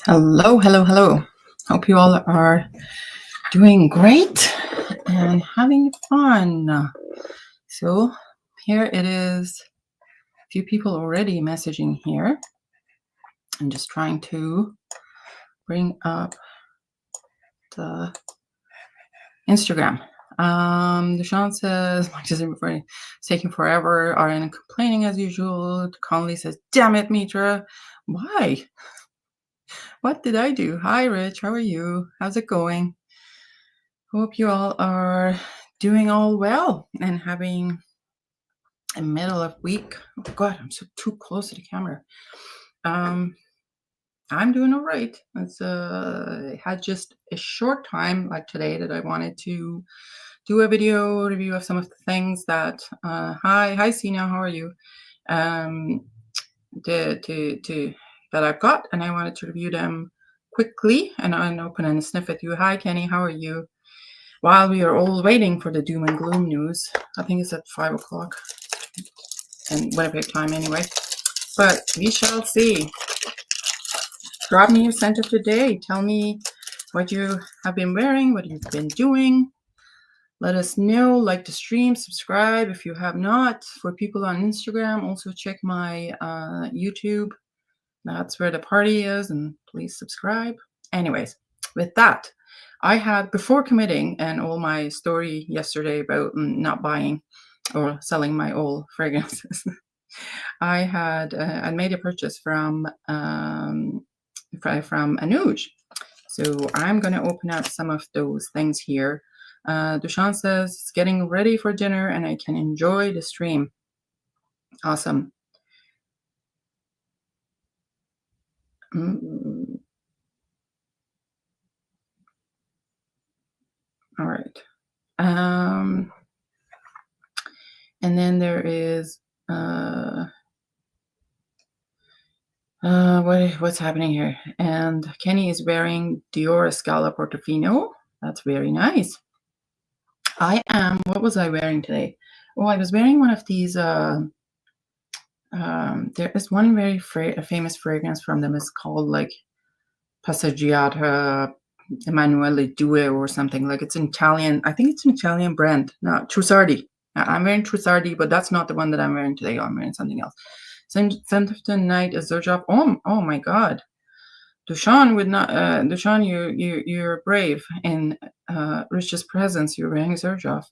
Hello, hello, hello. Hope you all are doing great and having fun. So here it is. A few people already messaging here. I'm just trying to bring up the Instagram. Deshaun says, it's taking forever. RN complaining as usual. Conley says, damn it, Mitra. Why? What did I do? Hi, Rich. How are you? How's it going? Hope you all are doing all well and having a middle of week. Oh God, I'm so too close to the camera. I'm doing all right. I had just a short time like today that I wanted to do a video review of some of the things that hi Sina, how are you? That I've got, and I wanted to review them quickly and open and sniff at you. Hi Kenny, how are you? While we are all waiting for the doom and gloom news. I think it's at 5 o'clock and Winnipeg time anyway. But we shall see. Drop me your scent of the day. Tell me what you have been wearing, what you've been doing. Let us know. Like the stream, subscribe if you have not. For people on Instagram, also check my YouTube. That's where the party is, and please subscribe. Anyways, with that, I had, before committing and all my story yesterday about not buying or selling my old fragrances, I had made a purchase from Anuj. So I'm going to open up some of those things here. Dushan says, it's getting ready for dinner and I can enjoy the stream. Awesome. All right. And then there is what's happening here? And Kenny is wearing Dior Scala Portofino. That's very nice. What was I wearing today? Oh, I was wearing one of these. There is one very famous fragrance from them. It's called like Passeggiata Emanuele Due or something. Like it's an Italian. I think it's an Italian brand. No, Trussardi. I'm wearing Trussardi, but that's not the one that I'm wearing today. I'm wearing something else. Scent of the night is Zerjoff. Oh my God. Dushan would not. Dushan, you're brave in Rich's presence. You're wearing Zerjoff.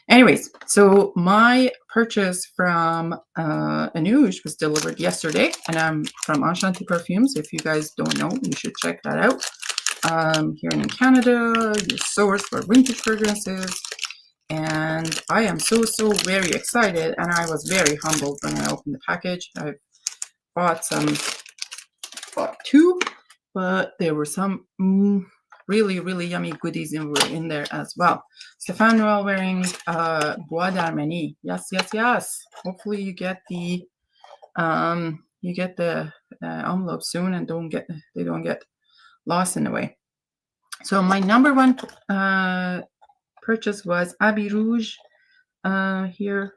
Anyways, so my purchase from Anuj was delivered yesterday, and I'm from Enchanteperfumes. If you guys don't know, you should check that out. Here in Canada, your source for vintage fragrances. And I am so very excited, and I was very humbled when I opened the package. I bought two, but there were some really yummy goodies in there as well. Stefan Noel wearing Bois d'Armenie. Yes. Hopefully you get the envelope soon and they don't get lost in the way. So my number one purchase was Abbey Rouge. Here,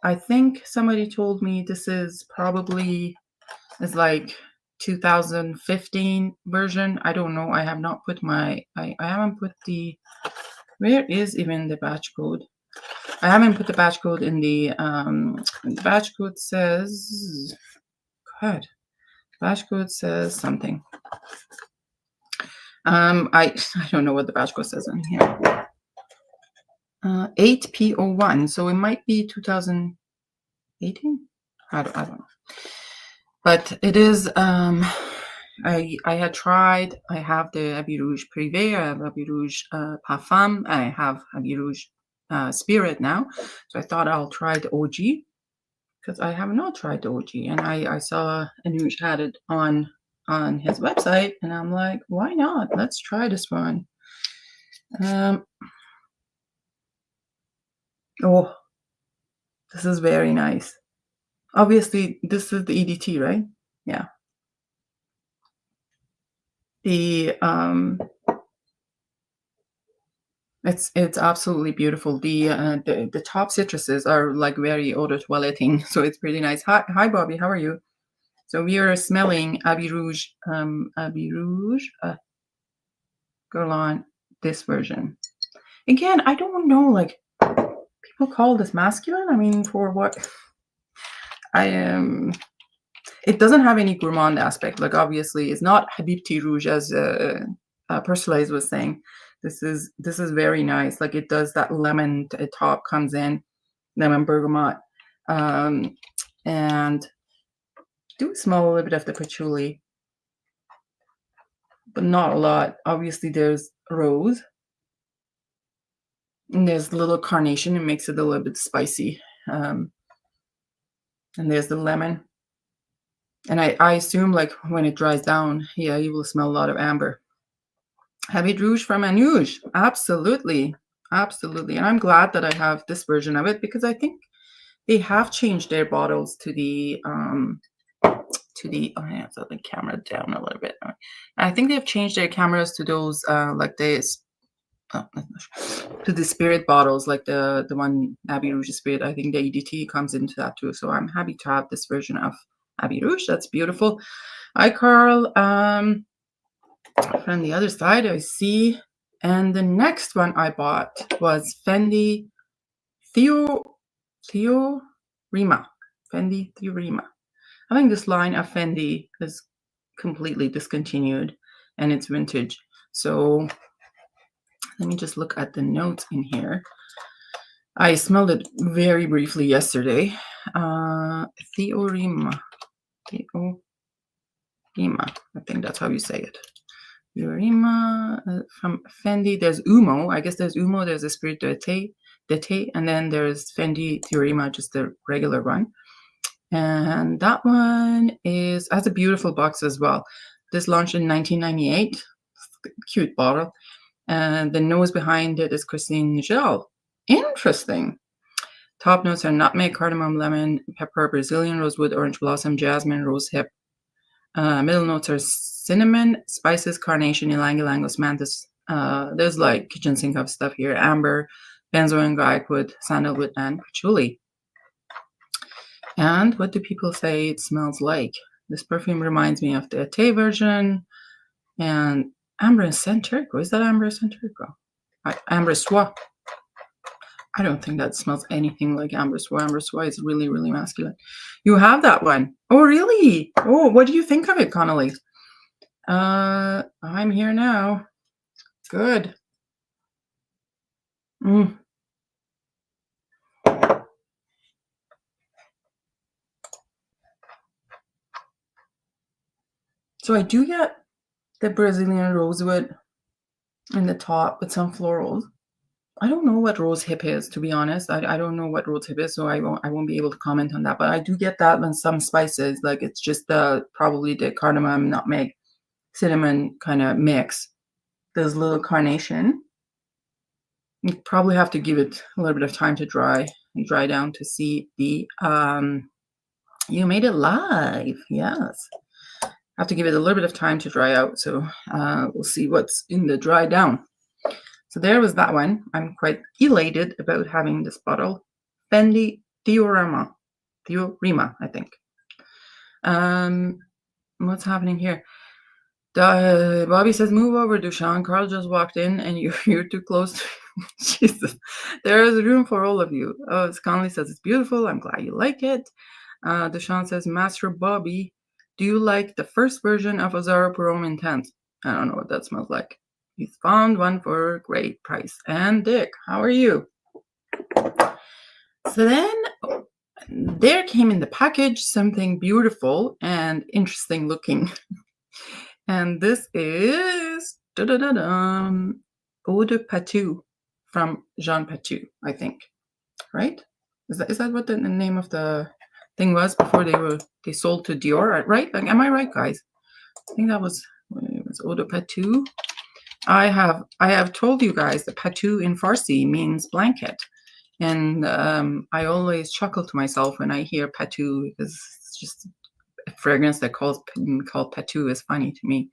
I think somebody told me this is probably like 2015 version. I don't know. I have not put I haven't put the, where is even the batch code? I haven't put the batch code in the batch code says, God, batch code says something. I don't know what the batch code says in here. 8P01, so it might be 2018. I don't know. But it is, I had tried, I have the Abbey Rouge Privé, I have Abbey Rouge Parfum, I have Abbey Rouge Spirit now. So I thought I'll try the OG, because I have not tried the OG. And I saw Anuj had it on his website, and I'm like, why not? Let's try this one. Oh, this is very nice. Obviously, this is the EDT, right? Yeah. The it's absolutely beautiful. The top citruses are like very eau de toiletting, so it's pretty nice. Hi Bobby, how are you? So we are smelling Abbey Rouge, Guerlain, this version. Again, I don't know, like, people call this masculine. I mean, for what? It doesn't have any gourmand aspect. Like, obviously, it's not Habibti Rouge, as Persolaise was saying. This is very nice. Like, it does that lemon top comes in, lemon bergamot, and do smell a little bit of the patchouli, but not a lot. Obviously, there's rose, and there's a little carnation. It makes it a little bit spicy, and there's the lemon. And I assume, like, when it dries down, yeah, you will smell a lot of amber. Habit Rouge from Anouge. Absolutely. Absolutely. And I'm glad that I have this version of it, because I think they have changed their bottles to the oh yeah, so the camera down a little bit. I think they've changed their cameras to those like this to the spirit bottles, like the one Abbey Rouge Spirit. I think the EDT comes into that too. So I'm happy to have this version of Abbey Rouge. That's beautiful. Hi, Carl. From the other side, I see. And the next one I bought was Fendi Theorema. Fendi Theorema. I think this line of Fendi is completely discontinued, and it's vintage. So let me just look at the notes in here. I smelled it very briefly yesterday. Theorema. I think that's how you say it. Theorema from Fendi. There's Umo. I guess there's Umo. There's a Spirit d'été, and then there's Fendi Theorema, just the regular one. And that one has a beautiful box as well. This launched in 1998. Cute bottle. And the nose behind it is Christine Gel. Interesting. Top notes are nutmeg, cardamom, lemon, pepper, Brazilian rosewood, orange blossom, jasmine, rosehip. Middle notes are cinnamon, spices, carnation, ylang-ylang, osmanthus. There's like kitchen sink of stuff here. Amber, benzoin, guyakwood, sandalwood, and patchouli. And what do people say it smells like? This perfume reminds me of the Ate version. And Ambre Saint Turco. Is that Ambre Saint Turco? Ambre Soie. I don't think that smells anything like Ambre Soie. Ambre Soie is really, really masculine. You have that one. Oh, really? Oh, what do you think of it, Connolly? I'm here now. Good. So I do get the Brazilian rosewood in the top with some florals. I don't know what rose hip is, to be honest. I don't know what rose hip is, so I won't be able to comment on that. But I do get that on some spices, like it's just probably the cardamom, nutmeg, cinnamon kind of mix. There's a little carnation. You probably have to give it a little bit of time to dry down to see the you made it live. Yes. Have to give it a little bit of time to dry out, so we'll see what's in the dry down. So there was that one. I'm quite elated about having this bottle. Fendi Theorema, I think. What's happening here? Bobby says, move over, Dushan. Carl just walked in and you're too close. Jesus. There is room for all of you. Oh, Conley says, it's beautiful. I'm glad you like it. Dushan says, Master Bobby, do you like the first version of Azaro Parome Intense? I don't know what that smells like. He's found one for a great price. And Dick, how are you? So then there came in the package something beautiful and interesting looking. And this is Eau de Patou from Jean Patou, I think. Right? Is that what the name of the thing was before they sold to Dior, right? Like, am I right, guys? I think that was Eau de Patou. I have told you guys that Patou in Farsi means blanket, and I always chuckle to myself when I hear Patou, because it's just a fragrance that called Patou is funny to me.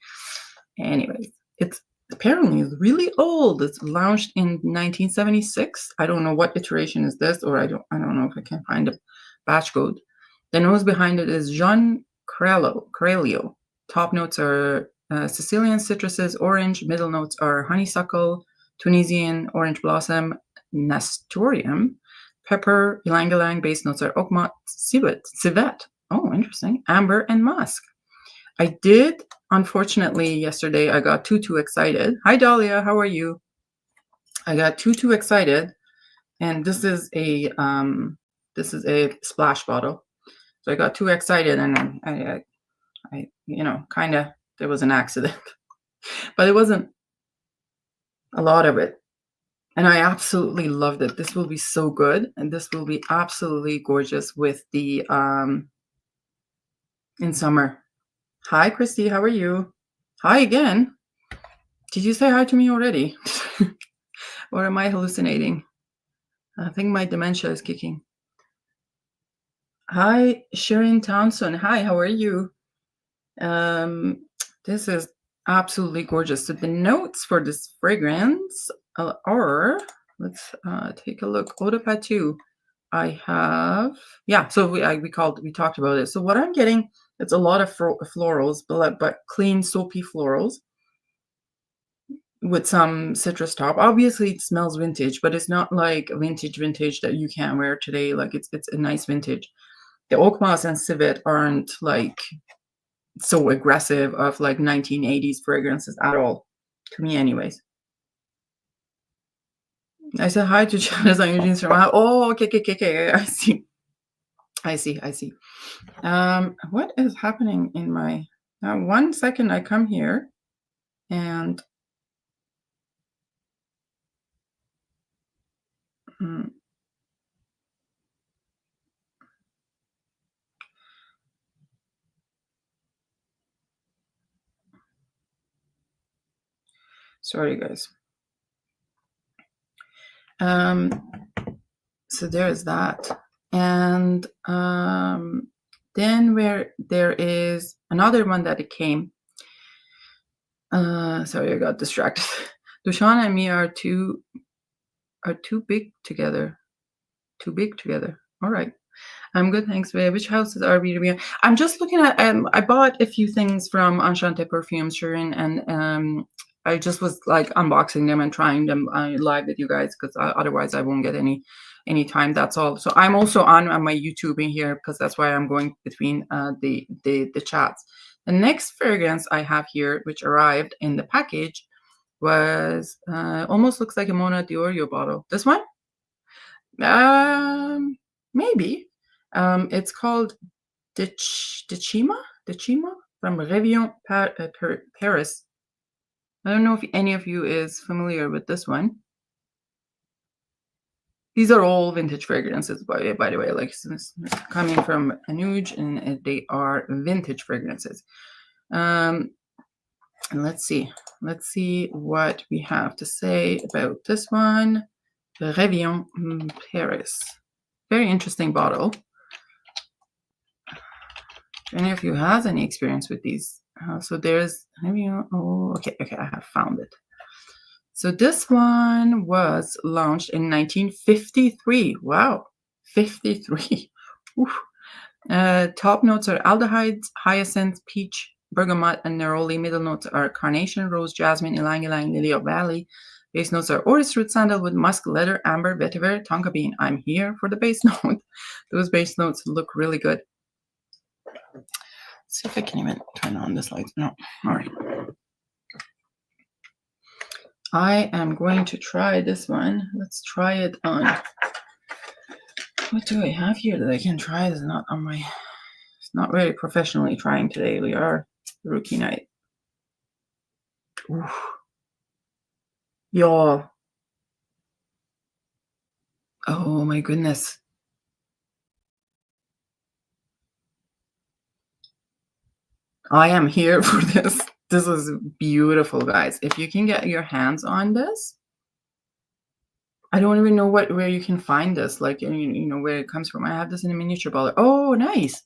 Anyways, it's apparently really old. It's launched in 1976. I don't know what iteration is this, or I don't know if I can find a batch code. The nose behind it is Jean Corelio. Top notes are Sicilian citruses, orange. Middle notes are honeysuckle, Tunisian orange blossom, nasturtium, pepper, ylang ylang. Base notes are oakmont, civet. Oh, interesting. Amber and musk. I did, unfortunately, yesterday I got too excited. Hi, Dahlia. How are you? I got too excited, and this is a splash bottle. So I got too excited, and I kind of, there was an accident, but it wasn't a lot of it. And I absolutely loved it. This will be so good, and this will be absolutely gorgeous with the in summer. Hi, Christy. How are you? Hi again. Did you say hi to me already? Or am I hallucinating? I think my dementia is kicking. Hi, Sharon Townsend. Hi, how are you? This is absolutely gorgeous. So the notes for this fragrance are, let's take a look. Eau de Patou. I have, yeah. So we talked about it. So what I'm getting, it's a lot of florals, but clean, soapy florals with some citrus top. Obviously, it smells vintage, but it's not like vintage that you can't wear today. Like it's a nice vintage. The oak moss and civet aren't like so aggressive of like 1980s fragrances at all, to me anyways. I said hi to Janice on Eugene's from, oh, okay. I see. What is happening in my, now 1 second, I come here and sorry guys. So there's that. And then where there is another one that it came. Sorry, I got distracted. Dushan and me are too big together. Too big together. All right. I'm good, thanks. Which houses are we reviewing? I'm just looking at. I bought a few things from Enchanteperfumes, Sharon, and I just was like unboxing them and trying them live with you guys because otherwise I won't get any time. That's all. So I'm also on my YouTube in here because that's why I'm going between the chats. The next fragrance I have here, which arrived in the package, was almost looks like a Mona Diorio bottle. This one, maybe. It's called Decima from Réveillon Paris. I don't know if any of you is familiar with this one. These are all vintage fragrances, by the way, like coming from Anuj, and they are vintage fragrances. And let's see what we have to say about this one. Réveillon Paris. Very interesting bottle. If any of you has any experience with these, so there's okay, I have found it. So this one was launched in 1953. Wow, 53. Top notes are aldehydes, hyacinth, peach, bergamot, and neroli. Middle notes are carnation, rose, jasmine, ylang ylang, lily of valley. Base notes are orris root, sandalwood, musk, leather, amber, vetiver, tonka bean. I'm here for the base note. Those base notes look really good. Let's see if I can even turn on this light. No, all right. I am going to try this one. Let's try it on. What do I have here that I can try? It's not on my. It's not very professionally trying today. We are rookie night. Y'all. Oh my goodness. I am here for this. This is beautiful, guys. If you can get your hands on this, I don't even know where you can find this, like, you know, where it comes from. I have this in a miniature bottle. Oh, nice.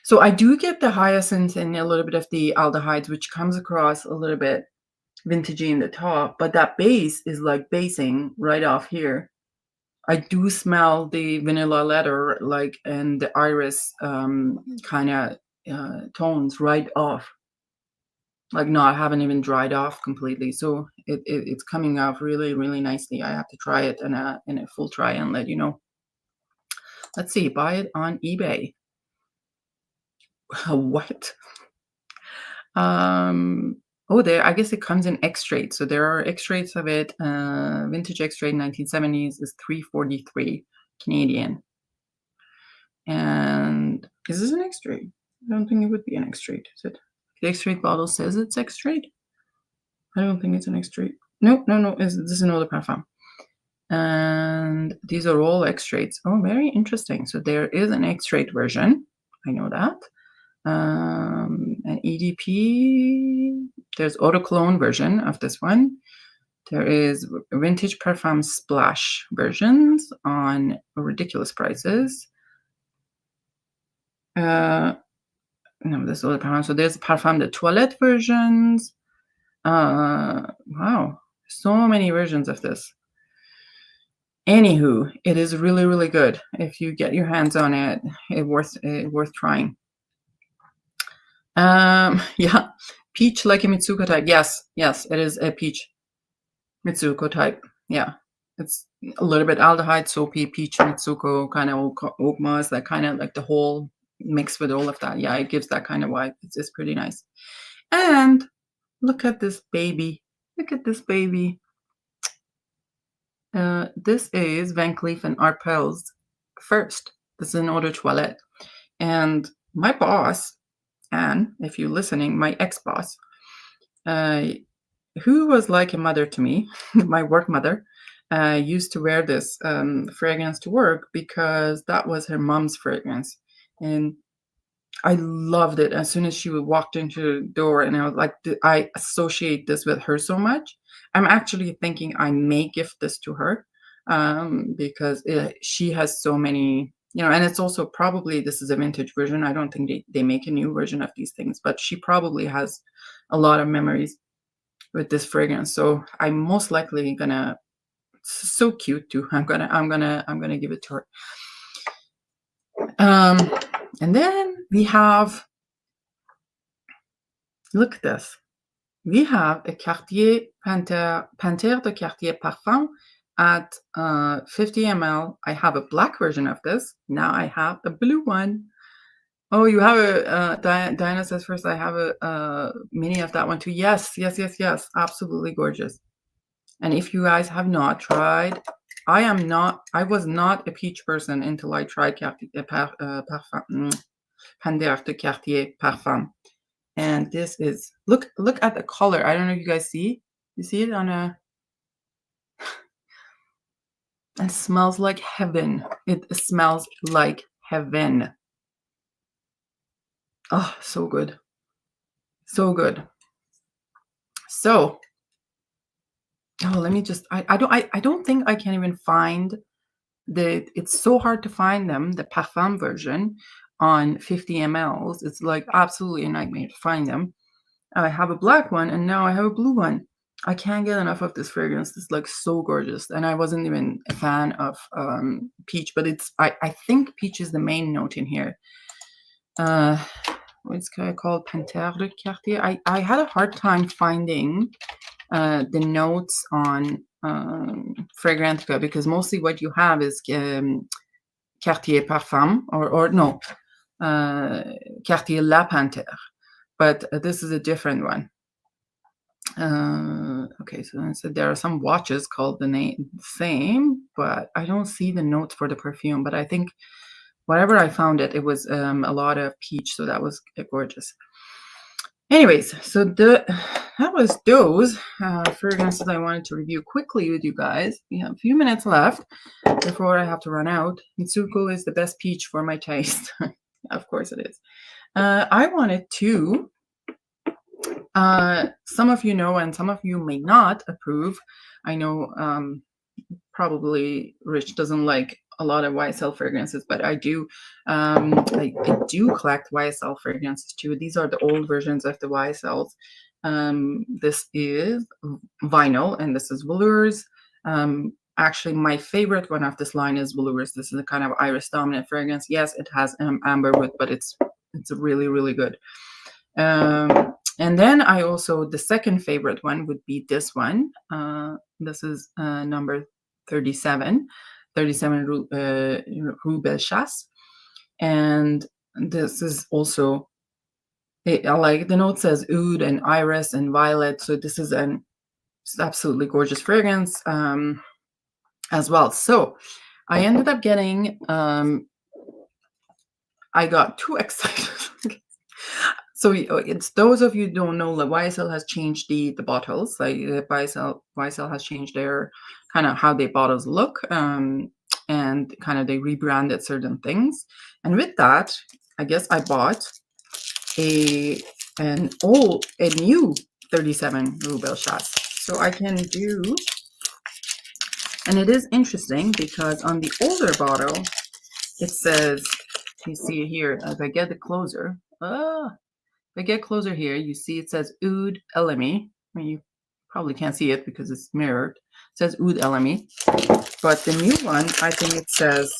So I do get the hyacinth and a little bit of the aldehydes, which comes across a little bit vintagey in the top, but that base is like basing right off here. I do smell the vanilla leather, like, and the iris kind of tones right off. Like, no, I haven't even dried off completely, so it's coming off really, really nicely. I have to try it in a full try and let you know. Let's see, buy it on eBay. What? Oh, there. I guess it comes in X-rate. So there are X-rates of it. Vintage X-rate 1970s is 343 Canadian. And is this an X-rate? I don't think it would be an X-rate, is it? The X-rate bottle says it's X-rate. I don't think it's an X-rate. No, no, no. This is another parfum. And these are all X-rates. Oh, very interesting. So there is an X-rate version. I know that. An EDP. There's eau de cologne version of this one. There is vintage parfum splash versions on ridiculous prices. No, this is eau de parfum. So there's parfum de toilette versions. Wow, so many versions of this. Anywho, it is really, really good. If you get your hands on it, it's worth trying. Yeah, peach like a Mitsuko type. Yes, it is a peach Mitsuko type. Yeah, it's a little bit aldehyde, soapy, peach, Mitsuko, kind of oak moss, that kind of like the whole mix with all of that. Yeah, it gives that kind of vibe. It's pretty nice. And look at this baby. Look at this baby. This is Van Cleef and Arpels First. This is an eau de toilette. And my boss, Anne, if you're listening, my ex-boss, who was like a mother to me, my work mother, used to wear this fragrance to work because that was her mom's fragrance. And I loved it as soon as she walked into the door, and I was like, I associate this with her so much. I'm actually thinking I may gift this to her because she has so many, and it's also probably, this is a vintage version. I don't think they make a new version of these things, but she probably has a lot of memories with this fragrance. So I'm most likely gonna, so cute too. I'm gonna give it to her. And then we have, look at this. We have a Cartier Panthère de Cartier Parfum at 50 ml. I have a black version of this. Now I have a blue one. Oh, you have a, Diana says first, I have a mini of that one too. Yes. Absolutely gorgeous. And if you guys have not tried, I was not a peach person until I tried Panthère de Cartier Parfum. And this is, look at the color. I don't know if you guys see. You see it on a, it smells like heaven. It smells like heaven. Oh, so good. So good. So, oh, let me just, I don't think I can even find it's so hard to find them, the Parfum version on 50 mLs. It's like absolutely a nightmare to find them. I have a black one and now I have a blue one. I can't get enough of this fragrance. It's like so gorgeous. And I wasn't even a fan of peach, but I think peach is the main note in here. What's it called? Panthère de Cartier. I had a hard time finding the notes on Fragrantica, because mostly what you have is Cartier Parfum or no, Cartier La Panthère. But this is a different one. Okay, so there are some watches called the same, but I don't see the notes for the perfume. But I think whatever I found it was a lot of peach, so that was gorgeous. Anyways, so that was those fragrances I wanted to review quickly with you guys. We have a few minutes left before I have to run out. Mitsuko is the best peach for my taste. Of course it is. I wanted to, some of you know and some of you may not approve. I know probably Rich doesn't like a lot of YSL fragrances, but I do. I do collect YSL fragrances too. These are the old versions of the YSLs. This is vinyl and this is velours. actually my favorite one of this line is Velours. This is a kind of iris dominant fragrance. Yes, it has amber wood, but it's really, really good. And then I also, the second favorite one would be this one. This is number 37 Rue Bellechasse. And this is also, like the note says oud and iris and violet. So this is an absolutely gorgeous fragrance as well. So I ended up getting, I got too excited. So it's those of you who don't know that YSL has changed the bottles. Like YSL has changed their kind of how their bottles look, and kind of they rebranded certain things. And with that, I guess I bought a new 37 Rue Bellechasse. So I can do, and it is interesting because on the older bottle, it says, you see it here, if I get it closer, if I get closer here, you see it says Oud LME. I mean, you probably can't see it because it's mirrored. It says Oud LME. But the new one, I think it says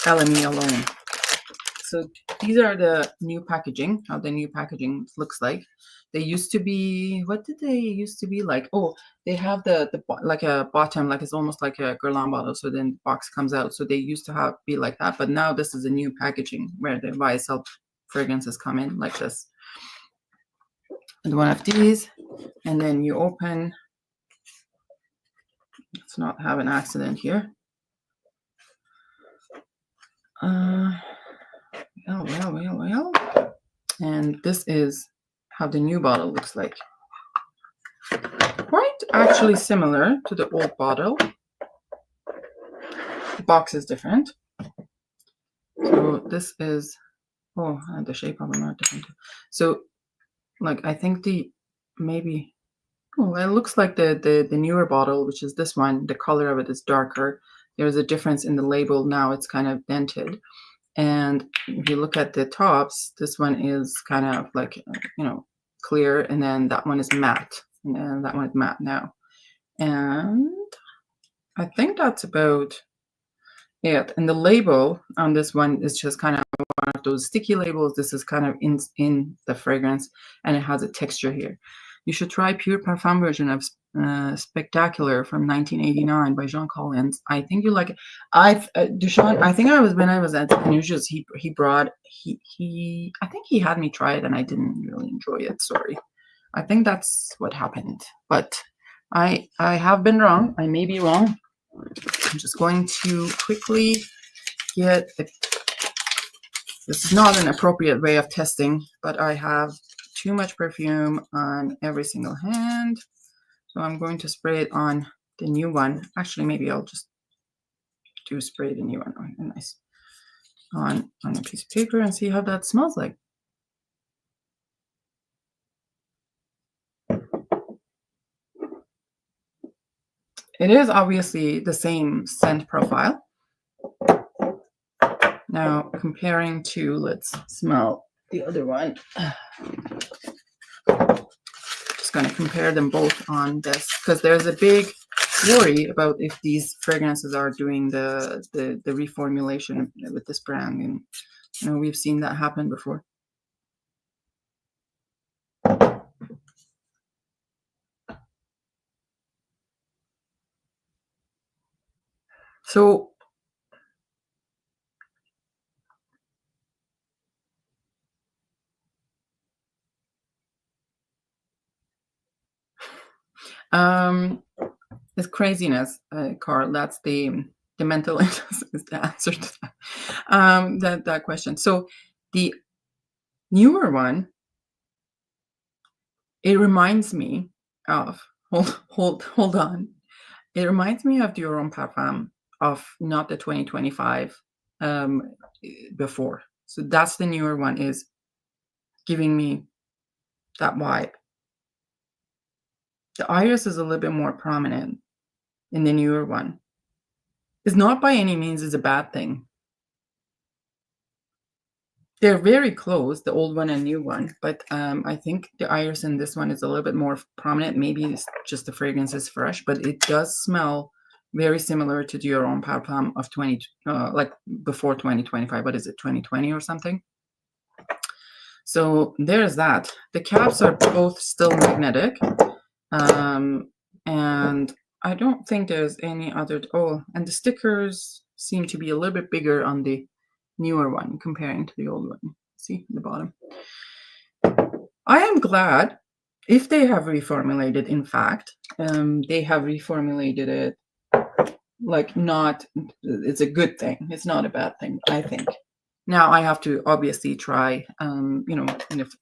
LME alone. So these are the new packaging, how the new packaging looks like. They used to be, what did they used to be like? Oh, they have the like a bottom, like it's almost like a Guerlain bottle. So then the box comes out. So they used to be like that. But now this is a new packaging where the YSL fragrances come in like this. And one of these, and then you open. Let's not have an accident here. Well. And this is how the new bottle looks like. Quite actually similar to the old bottle. The box is different. So this is, oh, and the shape of them are different. So, like, I think maybe, oh, it looks like the newer bottle, which is this one. The color of it is darker. There's a difference in the label. Now it's kind of dented. And if you look at the tops, this one is kind of like, clear. And then that one is matte. And then that one is matte now. And I think that's about it. And the label on this one is just kind of one of those sticky labels. This is kind of in the fragrance. And it has a texture here. You should try Pure Parfum version of Spectacular from 1989 by Jean Collins. I think you like it. Duchamp, I think when I was at Anusia's, he I think he had me try it and I didn't really enjoy it. Sorry. I think that's what happened. But I have been wrong. I may be wrong. I'm just going to quickly get this is not an appropriate way of testing, but I have too much perfume on every single hand. So I'm going to spray it on the new one. Actually, maybe I'll just spray the new one on nice on a piece of paper and see how that smells like. It is obviously the same scent profile. Now comparing to, let's smell the other one. Just going to compare them both on this because there's a big worry about if these fragrances are doing the reformulation with this brand, and we've seen that happen before. So it's craziness, Carl. That's the mental illness is the answer to that question. So the newer one, it reminds me of hold on. It reminds me of the Enchanteperfumes Parfum of not the 2025 before. So that's the newer one is giving me that vibe. The iris is a little bit more prominent in the newer one. It's not by any means is a bad thing. They're very close, the old one and new one, but I think the iris in this one is a little bit more prominent. Maybe it's just the fragrance is fresh, but it does smell very similar to Dior Homme Parfum of like before 2025. What is it, 2020 or something? So there's that. The caps are both still magnetic, and I don't think there's any other. Oh, and the stickers seem to be a little bit bigger on the newer one comparing to the old one. See the bottom. I am glad if they have reformulated. In fact, they have reformulated it like not. It's a good thing. It's not a bad thing, I think. Now I have to obviously try, and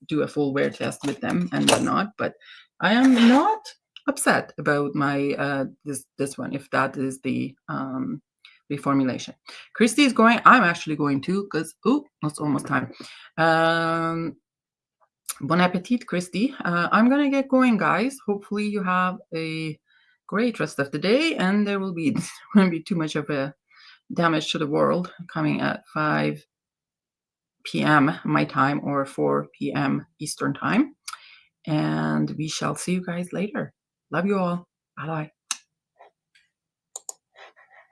do a full wear test with them and whatnot. But I am not upset about my this one, if that is the reformulation. Christy is going. I'm actually going to, because it's almost time. Bon appetit, Christy. I'm gonna get going, guys. Hopefully you have a great rest of the day, and there won't be too much of a damage to the world coming at 5 p.m. my time, or 4 p.m. Eastern time. And we shall see you guys later. Love you all. Bye-bye.